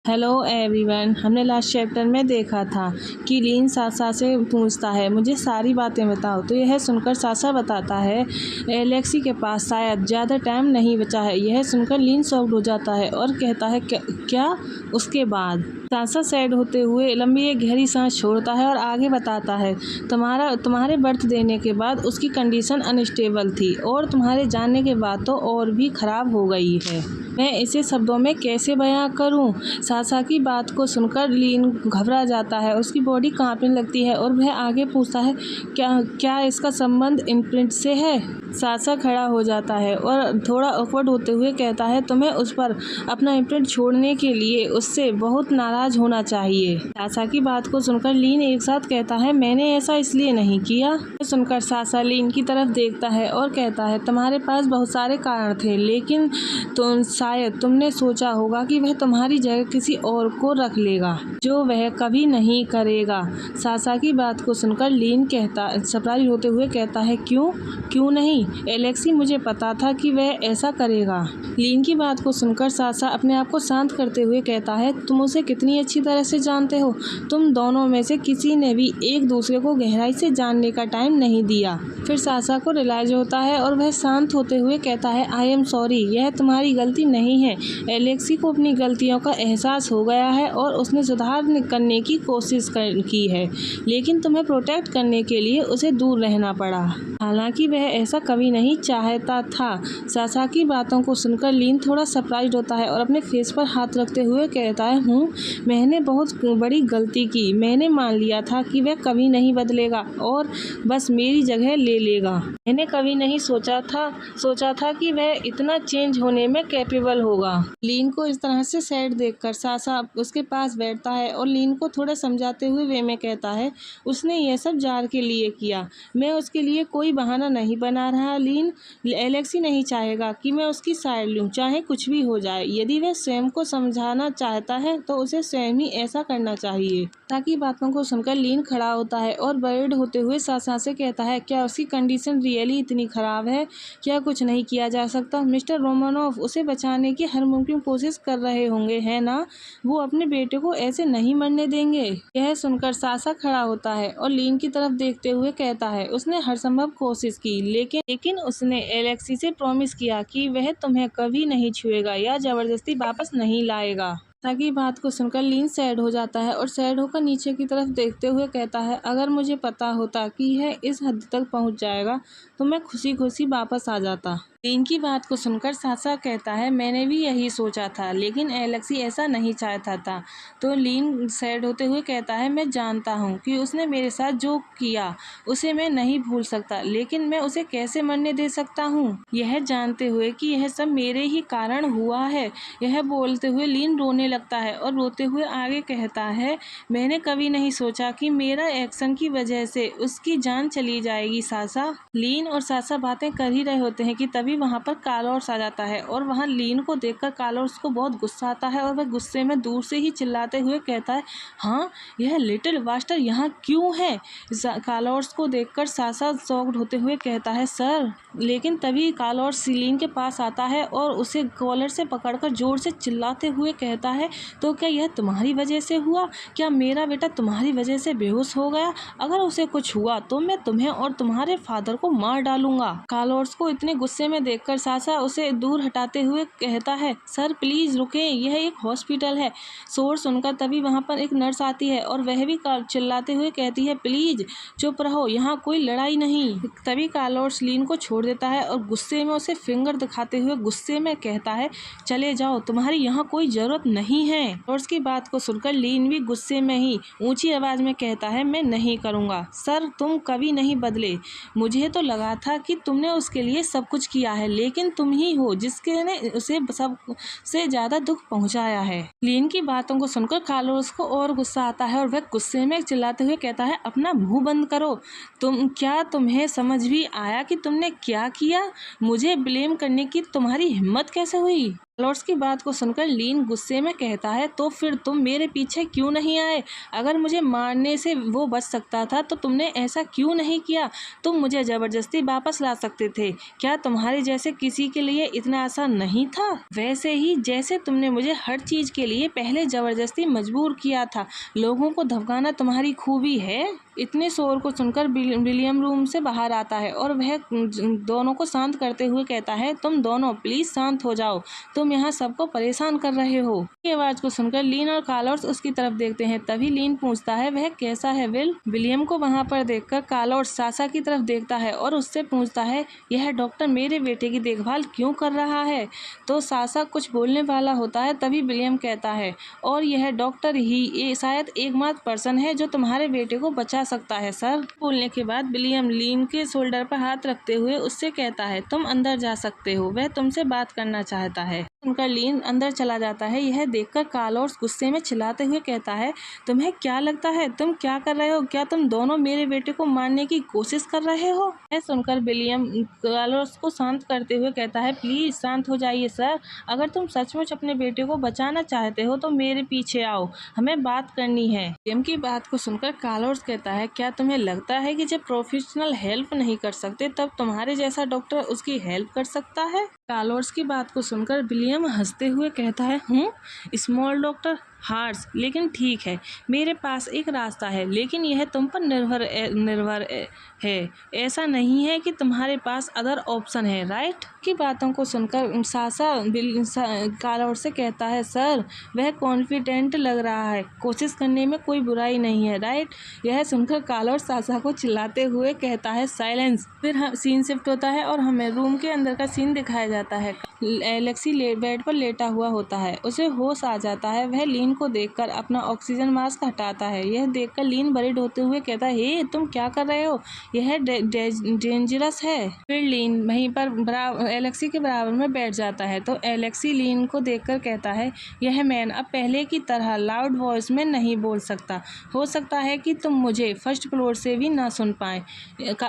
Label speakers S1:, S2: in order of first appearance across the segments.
S1: Hello everyone. हमने last chapter में देखा था कि लीन सासा से पूछता है मुझे सारी बातें बताओ, तो यह सुनकर सासा बताता है एलेक्सी के पास शायद ज़्यादा टाइम नहीं बचा है। यह सुनकर लीन शॉक्ड हो जाता है और कहता है क्या? उसके बाद सासा सैड होते हुए लंबी एक गहरी सांस छोड़ता है और आगे बताता है तुम्हारे बर्थ देने के बाद उसकी कंडीशन अनस्टेबल थी और तुम्हारे जाने के बाद तो और भी ख़राब हो गई है। मैं इसे शब्दों में कैसे बयां करूं? सासा की बात को सुनकर लीन घबरा जाता है, उसकी बॉडी कांपने लगती है और वह आगे पूछता है क्या इसका संबंध इम्प्रिंट से है? सासा खड़ा हो जाता है और थोड़ा ऑकवर्ड होते हुए कहता है तुम्हें उस पर अपना इम्प्रिंट छोड़ने के लिए उससे बहुत नाराज होना चाहिए। सासा की बात को सुनकर लीन एक साथ कहता है मैंने ऐसा इसलिए नहीं किया। सुनकर सासा लीन की तरफ देखता है और कहता है तुम्हारे पास बहुत सारे कारण थे, लेकिन शायद तुमने सोचा होगा कि वह तुम्हारी जगह किसी और को रख लेगा, जो वह कभी नहीं करेगा। सासा की बात को सुनकर लीन सरप्राइज होते हुए कहता है क्यों नहीं? एलेक्सी, मुझे पता था कि वह ऐसा करेगा। लीन की बात को सुनकर सासा अपने आप को शांत करते हुए कहता है तुम उसे कितनी अच्छी तरह से जानते हो। तुम दोनों में से किसी ने भी एक दूसरे को गहराई से जानने का टाइम नहीं दिया। फिर सासा को रियलाइज होता है और वह शांत होते हुए कहता है आई एम सॉरी, यह तुम्हारी गलती नहीं है। एलेक्सी को अपनी गलतियों का एहसास हो गया है और उसने सुधार करने की कोशिश की है, लेकिन तुम्हें प्रोटेक्ट करने के लिए उसे दूर रहना पड़ा। हालांकि वह ऐसा कभी नहीं चाहता था। सासा की बातों को सुनकर लीन थोड़ा सरप्राइज होता है और अपने फेस पर हाथ रखते हुए कहता है मैंने बहुत बड़ी गलती की। मैंने मान लिया था कि वह कभी नहीं बदलेगा और बस मेरी जगह ले लेगा। मैंने कभी नहीं सोचा था कि वह इतना चेंज होने में कैपेबल होगा। लीन को इस तरह से सैड देखकर सासा उसके पास बैठता है और लीन को थोड़ा समझाते हुए वे में कहता है उसने यह सब जार के लिए किया, मैं उसके लिए कोई बहाना नहीं बना रहा। लीन, एलेक्सी नहीं चाहेगा कि मैं उसकी साइड लूं, चाहे कुछ भी हो जाए। यदि वह स्वयं को समझाना चाहता है तो उसे स्वयं ही ऐसा करना चाहिए। ताकि बातों को सुनकर लीन खड़ा होता है और वर्ड होते हुए सासा से कहता है क्या उसकी कंडीशन रियली इतनी खराब है? क्या कुछ नहीं किया जा सकता? मिस्टर रोमानोफ उसे बचाने की हर मुमकिन कोशिश कर रहे होंगे, है ना? वो अपने बेटे को ऐसे नहीं मरने देंगे। यह सुनकर सासा खड़ा होता है और लीन की तरफ देखते हुए कहता है उसने हर संभव कोशिश की, लेकिन उसने एलेक्सी से प्रॉमिस किया कि वह तुम्हें कभी नहीं छुएगा या जबरदस्ती वापस नहीं लाएगा। ताकि बात को सुनकर लीन सैड हो जाता है और सैड होकर नीचे की तरफ देखते हुए कहता है अगर मुझे पता होता कि यह इस हद तक पहुंच जाएगा तो मैं खुशी खुशी वापस आ जाता। लीन की बात को सुनकर सासा कहता है मैंने भी यही सोचा था, लेकिन एलेक्सी ऐसा नहीं चाहता था। तो लीन सैड होते हुए कहता है मैं जानता हूँ कि उसने मेरे साथ जो किया उसे मैं नहीं भूल सकता, लेकिन मैं उसे कैसे मरने दे सकता हूँ, यह जानते हुए कि यह सब मेरे ही कारण हुआ है। यह बोलते हुए लीन रोने लगता है और रोते हुए आगे कहता है मैंने कभी नहीं सोचा कि मेरा एक्शन की वजह से उसकी जान चली जाएगी। सासा, लीन और सासा बातें कर ही रहे होते हैं कि तभी वहां पर कार्लोस आ जाता है और वहां लीन को देखकर कार्लोस को बहुत गुस्सा आता है और वह गुस्से में दूर से ही चिल्लाते हुए कहता है हाँ, यह लिटिल बास्टर यहाँ क्यों है? कार्लोस को देखकर सासा शॉक्ड होते हुए कहता है सर, लेकिन तभी कार्लोस लीन के पास आता है और उसे कॉलर से पकड़कर जोर से चिल्लाते हुए कहता है तो क्या यह तुम्हारी वजह से हुआ? क्या मेरा बेटा तुम्हारी वजह से बेहोश हो गया? अगर उसे कुछ हुआ तो मैं तुम्हें और तुम्हारे फादर को मार डालूंगा। कार्लोस को इतने गुस्से में देखकर सासा उसे दूर हटाते हुए कहता है सर प्लीज रुकें, यह एक हॉस्पिटल है। शोर सुनकर तभी वहां पर एक नर्स आती है और वह भी चिल्लाते हुए कहती है प्लीज चुप रहो, यहाँ कोई लड़ाई नहीं। तभी कार्लोस लीन को छोड़ देता है और गुस्से में उसे फिंगर दिखाते हुए गुस्से में कहता है चले जाओ, तुम्हारी यहाँ कोई जरूरत नहीं है। और उसकी बात को सुनकर लीन भी गुस्से में ही ऊंची आवाज में कहता है मैं नहीं करूँगा। सर, तुम कभी नहीं बदले। मुझे तो लगा था कि तुमने उसके लिए सब कुछ किया है, लेकिन तुम ही हो जिसके ने उसे सबसे ज्यादा दुख पहुंचाया है। लीन की बातों को सुनकर कार्लोस को और गुस्सा आता है और वह गुस्से में चिल्लाते हुए कहता है अपना मुंह बंद करो। तुम्हें समझ भी आया कि तुमने क्या किया? मुझे ब्लेम करने की तुम्हारी हिम्मत कैसे हुई? कार्लोस की बात को सुनकर लीन गुस्से में कहता है, तो फिर तुम मेरे पीछे क्यों नहीं आए? अगर मुझे मारने से वो बच सकता था तो तुमने ऐसा क्यों नहीं किया? तुम मुझे ज़बरदस्ती वापस ला सकते थे। क्या तुम्हारे जैसे किसी के लिए इतना आसान नहीं था? वैसे ही जैसे तुमने मुझे हर चीज़ के लिए पहले ज़बरदस्ती मजबूर किया था। लोगों को धमकाना तुम्हारी खूबी है। इतने शोर को सुनकर विलियम रूम से बाहर आता है और वह दोनों को शांत करते हुए कहता है, तुम दोनों प्लीज शांत हो जाओ, तुम यहाँ सबको परेशान कर रहे हो। की आवाज को सुनकर लीन और कार्लोस उसकी तरफ देखते हैं। तभी लीन पूछता है, वह कैसा है विल? विलियम को वहाँ पर देखकर कार्लोस सासा की तरफ देखता है और उससे पूछता है, यह डॉक्टर मेरे बेटे की देखभाल क्यों कर रहा है? तो सासा कुछ बोलने वाला होता है। तभी विलियम कहता है, और यह डॉक्टर ही शायद एकमात्र पर्सन है जो तुम्हारे बेटे को बचा सकता है सर। बोलने के बाद विलियम लीन के शोल्डर पर हाथ रखते हुए उससे कहता है, तुम अंदर जा सकते हो, वह तुमसे बात करना चाहता है। उनका लीन अंदर चला जाता है। यह देखकर कार्लोस गुस्से में चिल्लाते हुए कहता है, तुम्हें क्या लगता है तुम क्या कर रहे हो? क्या तुम दोनों मेरे बेटे को मारने की कोशिश कर रहे हो? यह सुनकर विलियम कार्लोस को शांत करते हुए कहता है, प्लीज शांत हो जाइए सर, अगर तुम सचमुच अपने बेटे को बचाना चाहते हो तो मेरे पीछे आओ, हमें बात करनी है। विलियम की बात को सुनकर कार्लोस कहता है, क्या तुम्हें लगता है कि जब प्रोफेशनल हेल्प नहीं कर सकते तब तुम्हारे जैसा डॉक्टर उसकी हेल्प कर सकता है? कार्लोस की बात को सुनकर विलियम हंसते हुए कहता है, स्मॉल डॉक्टर, हार्श, लेकिन ठीक है, मेरे पास एक रास्ता है, लेकिन यह तुम पर निर्भर है। ऐसा नहीं है कि तुम्हारे पास अदर ऑप्शन है, राइट? की बातों को सुनकर सासा कार्लोस से कहता है, सर वह कॉन्फिडेंट लग रहा है, कोशिश करने में कोई बुराई नहीं है, राइट? यह सुनकर कार्लोस सासा को चिल्लाते हुए कहता है, साइलेंस। फिर सीन शिफ्ट होता है और हमें रूम के अंदर का सीन दिखाया जाता है। एलेक्सी बेड पर लेटा हुआ होता है, उसे होश आ जाता है। वह लीन को देखकर अपना ऑक्सीजन मास्क हटाता है। यह देखकर लीन वरीड होते हुए कहता है, हे तुम क्या कर रहे हो? यह डेंजरस है। फिर लीन वहीं पर एलेक्सी के बराबर में बैठ जाता है। तो एलेक्सी लीन को देखकर कहता है, यह मैन अब पहले की तरह लाउड वॉइस में नहीं बोल सकता, हो सकता है कि तुम मुझे फर्स्ट फ्लोर से भी ना सुन पाए।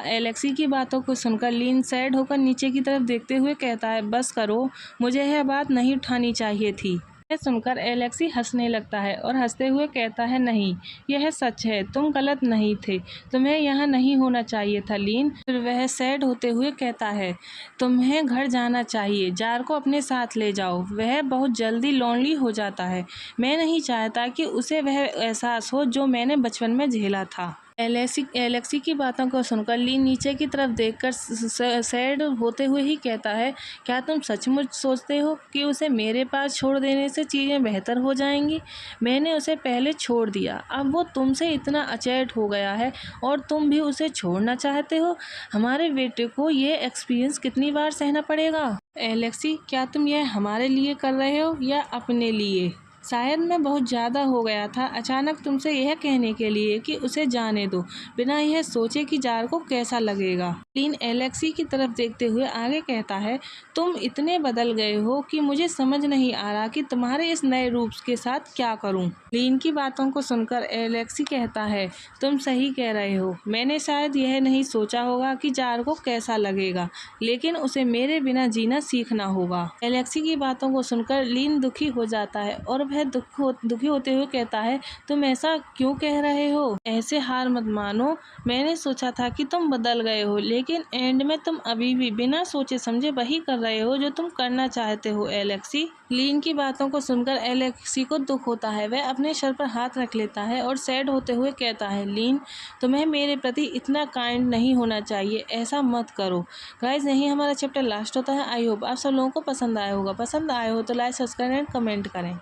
S1: एलेक्सी की बातों को सुनकर लीन सैड होकर नीचे की तरफ देखते हुए कहता है, बस करो, मुझे यह बात नहीं उठानी चाहिए थी। यह सुनकर एलेक्सी हंसने लगता है और हंसते हुए कहता है, नहीं, यह सच है, तुम गलत नहीं थे, तुम्हें यहाँ नहीं होना चाहिए था लीन। फिर वह सैड होते हुए कहता है, तुम्हें घर जाना चाहिए, जार को अपने साथ ले जाओ, वह बहुत जल्दी लोनली हो जाता है। मैं नहीं चाहता कि उसे वह एहसास हो जो मैंने बचपन में झेला था। एलेक्सी की बातों को सुनकर लीन नीचे की तरफ देखकर सैड होते हुए ही कहता है, क्या तुम सचमुच सोचते हो कि उसे मेरे पास छोड़ देने से चीज़ें बेहतर हो जाएंगी? मैंने उसे पहले छोड़ दिया, अब वो तुमसे इतना अचेट हो गया है और तुम भी उसे छोड़ना चाहते हो। हमारे बेटे को ये एक्सपीरियंस कितनी बार सहना पड़ेगा? एलेक्सी, क्या तुम यह हमारे लिए कर रहे हो या अपने लिए? शायद मैं बहुत ज़्यादा हो गया था अचानक तुमसे यह कहने के लिए कि उसे जाने दो, बिना यह सोचे कि जार को कैसा लगेगा। लीन एलेक्सी की तरफ देखते हुए आगे कहता है, तुम इतने बदल गए हो कि मुझे समझ नहीं आ रहा कि तुम्हारे इस नए रूप के साथ क्या करूं। लीन की बातों को सुनकर एलेक्सी कहता है, तुम सही कह रहे हो, मैंने शायद यह नहीं सोचा होगा कि जार को कैसा लगेगा, लेकिन उसे मेरे बिना जीना सीखना होगा। एलेक्सी की बातों को सुनकर लीन दुखी हो जाता है और वह दुखी होते हुए कहता है, तुम ऐसा क्यों कह रहे हो? ऐसे हार मत मानो, मैंने सोचा था कि तुम बदल गए हो, लेकिन एंड में तुम अभी भी बिना सोचे समझे वही कर रहे हो जो तुम करना चाहते हो एलेक्सी। लीन की बातों को सुनकर एलेक्सी को दुख होता है। वह अपने सर पर हाथ रख लेता है और सैड होते हुए कहता है, लीन तुम्हें मेरे प्रति इतना काइंड नहीं होना चाहिए, ऐसा मत करो। गाइज, यही हमारा चैप्टर लास्ट होता है। आई होप आप सब लोगों को पसंद आया होगा। पसंद आया हो तो लाइक, सब्सक्राइब एंड कमेंट करें।